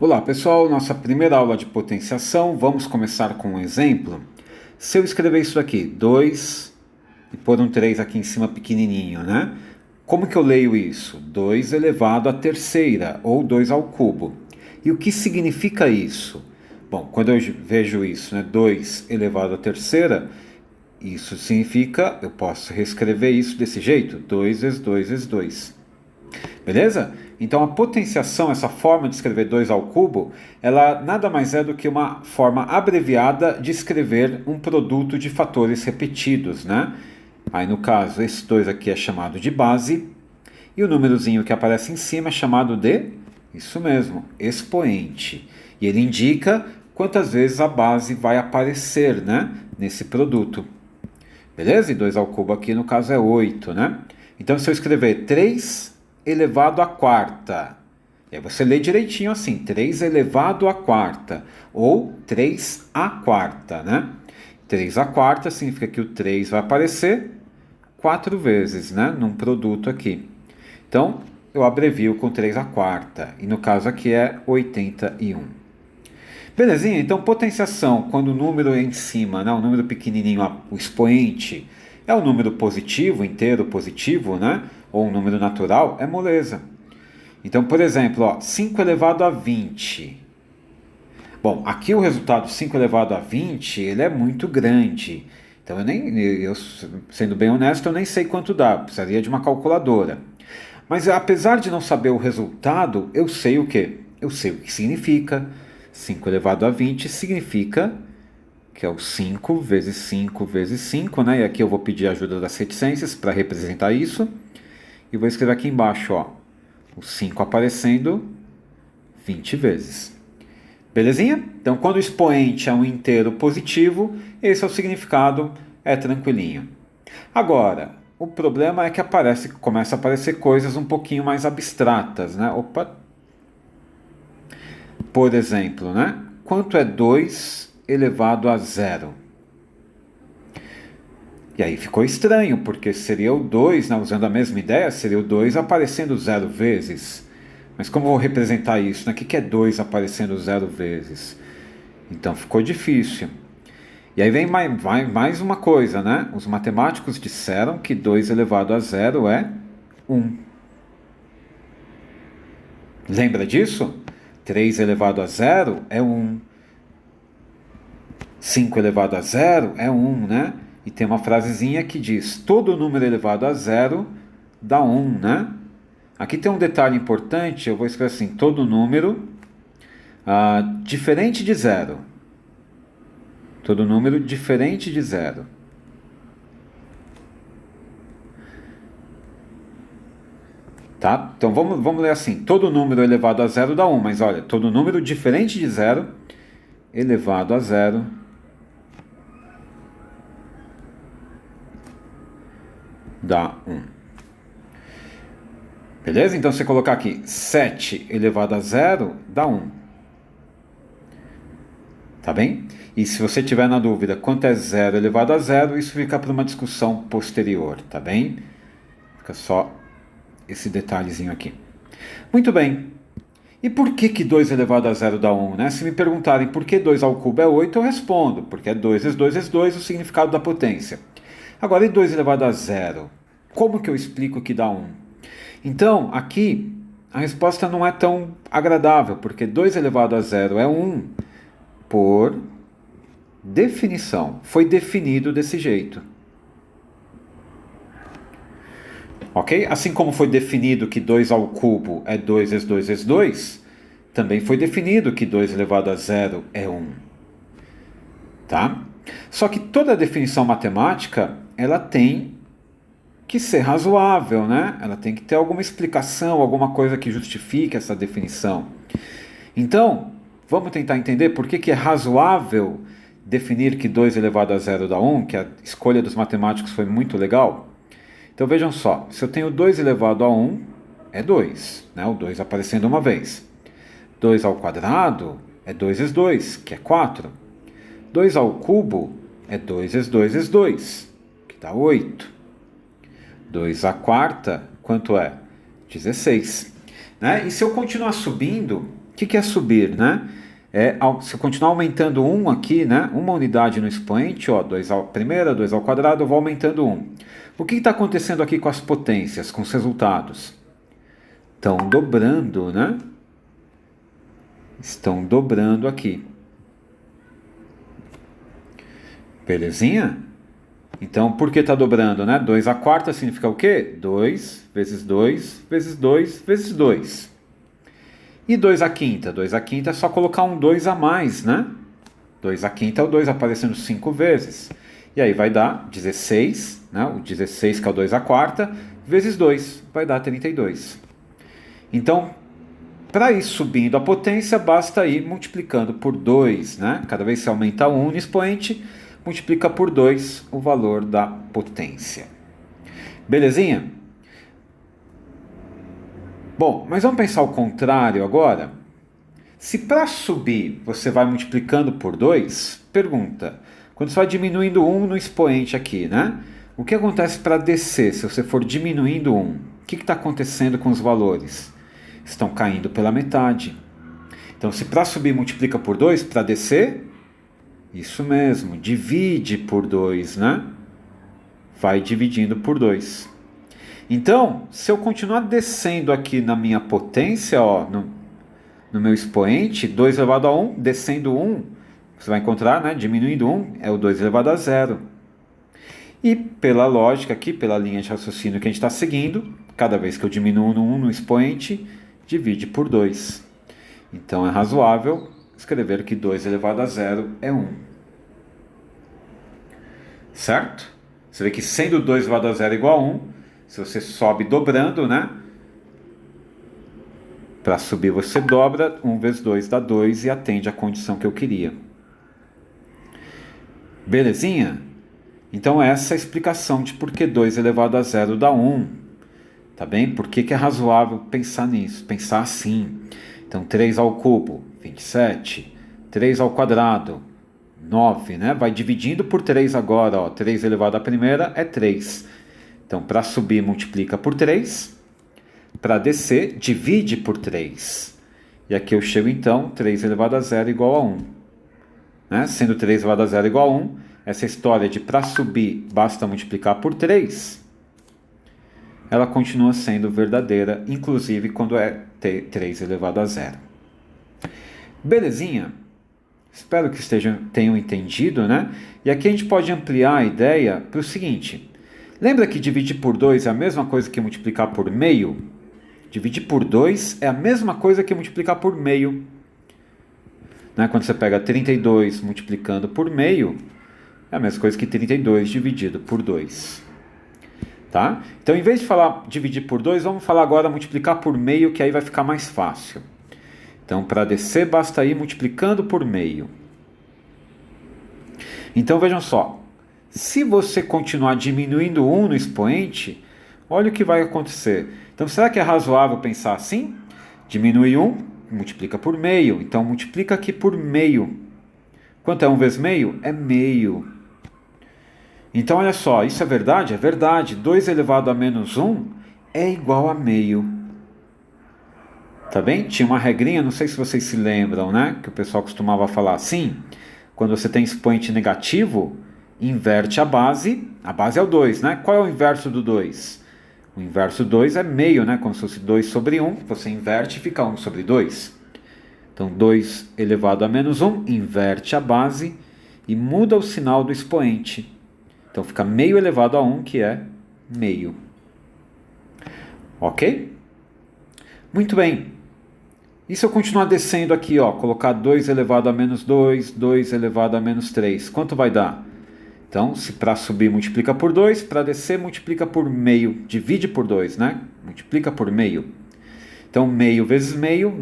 Olá pessoal, nossa primeira aula de potenciação, vamos começar com um exemplo. Se eu escrever isso aqui, 2 e pôr um 3 aqui em cima pequenininho, né? Como que eu leio isso? 2 elevado à terceira, ou 2 ao cubo. E o que significa isso? Bom, quando eu vejo isso, né, 2 elevado à terceira, isso significa, eu posso reescrever isso desse jeito, 2 vezes 2 vezes 2. Beleza? Então a potenciação, essa forma de escrever 2 ao cubo, ela nada mais é do que uma forma abreviada de escrever um produto de fatores repetidos, né? Aí no caso, esse 2 aqui é chamado de base, e o númerozinho que aparece em cima é chamado de, isso mesmo, expoente. E ele indica quantas vezes a base vai aparecer, né, nesse produto. Beleza? E 2 ao cubo aqui no caso é 8, né? Então se eu escrever 3 elevado à quarta, e aí você lê direitinho assim, 3 elevado à quarta, ou 3 à quarta, né? 3 à quarta significa que o 3 vai aparecer 4 vezes, né? Num produto aqui. Então, eu abrevio com 3 à quarta, e no caso aqui é 81. Belezinha? Então, potenciação, quando o número é em cima, né, o número pequenininho, o expoente, é um número positivo, inteiro positivo, né, ou um número natural, é moleza. Então, por exemplo, ó, 5 elevado a 20. Bom, aqui o resultado 5 elevado a 20, ele é muito grande. Então, sendo bem honesto, eu nem sei quanto dá, precisaria de uma calculadora. Mas apesar de não saber o resultado, eu sei o quê? Eu sei o que significa. 5 elevado a 20 significa que é o 5 vezes 5 vezes 5, né? E aqui eu vou pedir a ajuda das reticências para representar isso. E vou escrever aqui embaixo, ó, o 5 aparecendo 20 vezes. Belezinha? Então, quando o expoente é um inteiro positivo, esse é o significado, é tranquilinho. Agora, o problema é que começa a aparecer coisas um pouquinho mais abstratas, né? Opa! Por exemplo, né? Quanto é 2 elevado a zero? E aí ficou estranho, porque seria o 2, né, usando a mesma ideia, seria o 2 aparecendo 0 vezes. Mas como eu vou representar isso? Né? O que é 2 aparecendo 0 vezes? Então ficou difícil. E aí vem mais uma coisa, né? Os matemáticos disseram que 2 elevado a zero é 1. Lembra disso? 3 elevado a zero é 1. 5 elevado a zero é 1, né? E tem uma frasezinha que diz: todo número elevado a zero dá 1, né? Aqui tem um detalhe importante, eu vou escrever assim: todo número diferente de zero. Todo número diferente de zero. Tá? Então vamos ler assim: todo número elevado a zero dá 1, mas olha, todo número diferente de zero elevado a zero dá 1. Beleza? Então, se você colocar aqui 7 elevado a zero, dá 1. Tá bem? E se você tiver na dúvida quanto é 0 elevado a zero, isso fica para uma discussão posterior, tá bem? Fica só esse detalhezinho aqui. Muito bem. E por que 2 elevado a zero dá 1? Né? Se me perguntarem por que 2 ao cubo é 8, eu respondo, porque é 2 vezes 2 vezes 2 o significado da potência. Agora, e 2 elevado a zero? Como que eu explico que dá 1? Então, aqui, a resposta não é tão agradável, porque 2 elevado a zero é 1 por definição. Foi definido desse jeito. Ok? Assim como foi definido que 2 ao cubo é 2 vezes 2 vezes 2, também foi definido que 2 elevado a zero é 1. Tá? Só que toda definição matemática, ela tem que ser razoável, né? Ela tem que ter alguma explicação, alguma coisa que justifique essa definição. Então, vamos tentar entender por que é razoável definir que 2 elevado a zero dá 1, que a escolha dos matemáticos foi muito legal. Então vejam só, se eu tenho 2 elevado a 1, é 2, né? O 2 aparecendo uma vez. 2 ao quadrado é 2 vezes 2, que é 4. 2 ao cubo é 2 vezes 2 vezes 2, que dá 8. 2 à quarta, quanto é? 16. Né? E se eu continuar subindo, que é subir, né? Se eu continuar aumentando 1 aqui, né? Uma unidade no expoente, ó, 2 ao primeira, 2 ao quadrado, eu vou aumentando 1. O que está acontecendo aqui com as potências, com os resultados? Estão dobrando, né? Estão dobrando aqui. Belezinha? Então, por que está dobrando, né? 2 à quarta significa o quê? 2 vezes 2 vezes 2 vezes 2. E 2 à quinta? 2 à quinta é só colocar um 2 a mais, né? 2 à quinta é o 2 aparecendo 5 vezes. E aí vai dar 16, né? O 16 que é o 2 à quarta, vezes 2, vai dar 32. Então, para ir subindo a potência, basta ir multiplicando por 2, né? Cada vez que você aumenta 1 no expoente, multiplica por 2 o valor da potência. Belezinha? Bom, mas vamos pensar o contrário agora? Se para subir você vai multiplicando por 2, pergunta, quando você vai diminuindo 1 no expoente aqui, né? O que acontece para descer se você for diminuindo 1? O que está acontecendo com os valores? Estão caindo pela metade. Então, se para subir multiplica por 2, para descer, isso mesmo, divide por 2, né? Vai dividindo por 2. Então, se eu continuar descendo aqui na minha potência, ó, no meu expoente, 2 elevado a 1, descendo 1, você vai encontrar, né, diminuindo 1, é o 2 elevado a 0. E pela lógica aqui, pela linha de raciocínio que a gente está seguindo, cada vez que eu diminuo 1 no expoente, divide por 2. Então é razoável escrever que 2 elevado a 0 é 1. Certo? Você vê que sendo 2 elevado a 0 igual a 1, se você sobe dobrando, né? Para subir você dobra, 1 vezes 2 dá 2 e atende a condição que eu queria. Belezinha? Então essa é a explicação de por que 2 elevado a 0 dá 1. Tá bem? Por que é razoável pensar nisso? Pensar assim. Então 3 ao cubo, 27. 3 ao quadrado, 9, né? Vai dividindo por 3 agora, ó. 3 elevado à primeira é 3. Então, para subir, multiplica por 3. Para descer, divide por 3. E aqui eu chego, então, 3 elevado a 0 igual a 1. Né? Sendo 3 elevado a 0 igual a 1, essa história de para subir, basta multiplicar por 3, ela continua sendo verdadeira, inclusive quando é 3 elevado a 0. Belezinha? Espero que tenham entendido, né? E aqui a gente pode ampliar a ideia para o seguinte. Lembra que dividir por 2 é a mesma coisa que multiplicar por meio? Dividir por 2 é a mesma coisa que multiplicar por meio. Né? Quando você pega 32 multiplicando por meio, é a mesma coisa que 32 dividido por 2. Tá? Então, em vez de falar dividir por 2, vamos falar agora multiplicar por meio, que aí vai ficar mais fácil. Então, para descer, basta ir multiplicando por meio. Então, vejam só. Se você continuar diminuindo 1 no expoente, olha o que vai acontecer. Então, será que é razoável pensar assim? Diminui 1, multiplica por meio. Então, multiplica aqui por meio. Quanto é 1 vezes meio? É meio. Então, olha só, isso é verdade? É verdade. 2 elevado a menos 1 é igual a meio. Tá bem? Tinha uma regrinha, não sei se vocês se lembram, né? Que o pessoal costumava falar assim. Quando você tem expoente negativo, inverte a base é o 2, né? Qual é o inverso do 2? O inverso do 2 é meio, né? Como se fosse 2 sobre 1, você inverte e fica 1 sobre 2. Então, 2 elevado a menos 1, inverte a base e muda o sinal do expoente. Então, fica meio elevado a 1, que é meio. Ok? Muito bem. E se eu continuar descendo aqui, ó, colocar 2 elevado a menos 2, 2 elevado a menos 3, quanto vai dar? Então, se para subir multiplica por 2, para descer multiplica por meio, divide por 2, né? Multiplica por meio. Então, meio vezes meio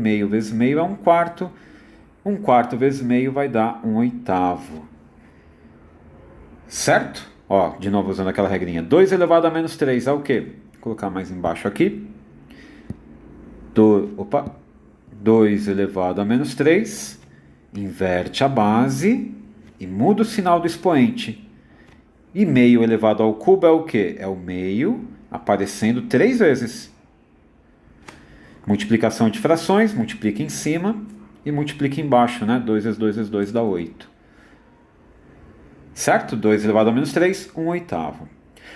é 1 quarto. 1 quarto vezes meio vai dar 1 oitavo. Certo? Ó, de novo usando aquela regrinha. 2 elevado a menos 3 é o quê? Vou colocar mais embaixo aqui. 2 elevado a menos 3. Inverte a base e muda o sinal do expoente. E meio elevado ao cubo é o quê? É o meio aparecendo 3 vezes. Multiplicação de frações, multiplica em cima e multiplica embaixo, né? 2 vezes 2 vezes 2 dá 8. Certo? 2 elevado a menos 3, 1/8.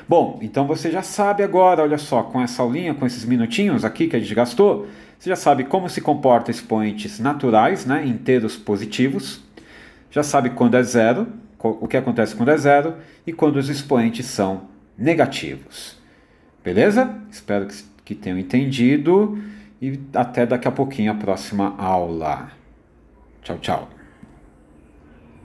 Bom, então você já sabe agora, olha só, com essa aulinha, com esses minutinhos aqui que a gente gastou, você já sabe como se comportam expoentes naturais, né? Inteiros positivos. Já sabe quando é zero, o que acontece quando é zero e quando os expoentes são negativos. Beleza? Espero que tenham entendido e até daqui a pouquinho a próxima aula. Tchau, tchau.